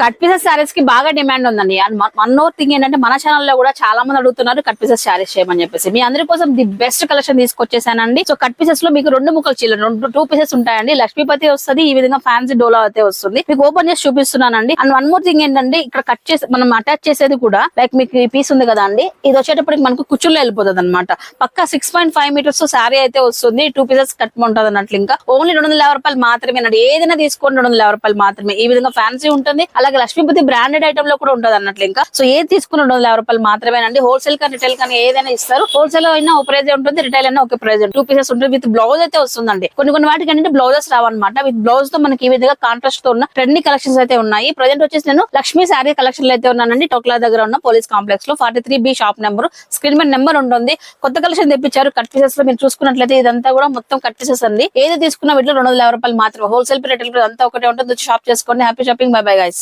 Cut pieces saris కి బాగా demand ఉందండి. అండ్ వన్ మోర్ థింగ్ ఏంటంటే మన ఛానల్ లో కూడా చాలా మంది అడుగుతున్నారు కట్ పీసెస్ శారీస్ చేయమని చెప్పేసి. మీ అందరి కోసం ది బెస్ట్ కలెక్షన్ తీసుకొచ్చేసానండి. సో కట్ పీసెస్ లో మీకు 2 ముక్కలు చీల 2 పీసెస్ ఉంటాయండి. లక్ష్మీపతి వస్తుంది, ఈ విధంగా ఫ్యాన్సీ డోలా అయితే వస్తుంది. మీకు ఓపెన్ చేసి చూపిస్తున్నానండి. అండ్ వన్ మోర్ థింగ్ ఏంటంటే ఇక్కడ కట్ చేసి మనం అటాచ్ చేసేది కూడా లైక్ మీకు ఈ పీస్ ఉంది కదా అండి, ఇది వచ్చేటప్పటికి మనకు కుచ్చుల్లో వెళ్ళిపోతుంది అనమాట. పక్కా 6.5 మీటర్స్ శారీ అయితే వస్తుంది. 2 పీసెస్ కట్ ఉంటుంది అన్నట్లు. ఇంకా ఓన్లీ 250 రూపాయలు మాత్రమేనండి. ఏదైనా తీసుకోండి 250 రూపాయలు మాత్రమే. ఈ విధంగా ఫ్యాన్సీ ఉంటుంది, అలాగే లక్ష్మీపతి బ్రాండెడ్ ఐటమ్ లో కూడా ఉంటుంది అన్నట్లు. ఇంకా సో ఏది తీసుకున్న 250 రూపాయలు మాత్రమేనండి. హోల్సేల్ కానీ రిటైల్ కానీ ఏదైనా ఇస్తారు. హోల్సేల్ అయినా ఒక ప్రైజ్ ఉంటుంది, రిటైల్ అయినా ఒక ప్రైజ్. 2 పీసెస్ ఉంటుంది, విత్ బ్లౌజ్ అయితే వస్తుందండి. కొన్ని వాటికి అంటే బ్లౌజెస్ రావన్నమాట. విత్ బ్లౌజ్ తో మనకి ఈ విధంగా కాంట్రాస్ట్ తో ఉన్న ట్రెండింగ్ కలెక్షన్స్ అయితే ఉన్నాయి. ప్రజెంట్ వచ్చేసి నేను లక్ష్మీ శారీ కలెక్షన్ అయితే ఉన్నానండి. టోక్లా దగ్గర ఉన్న పోలీస్ కాంప్లెక్స్ లో 43B షాప్ నెంబర్, స్క్రీన్ మీద నెంబర్ ఉంటుంది. కొత్త కలెక్షన్ తెప్పించారు కట్ పీసెస్ లో. మీరు చూసుకున్నట్లయితే ఇదంతా కూడా మొత్తం కట్ పీసెస్ అండి. ఏది తీసుకున్నా వీటిలో 250 రూపాయలు మాత్రమే. హోల్సేల్ రిటైల్ అంతా ఒకటే ఉంటుంది. షాప్ చేసుకోండి. Happy shopping. By bye guys.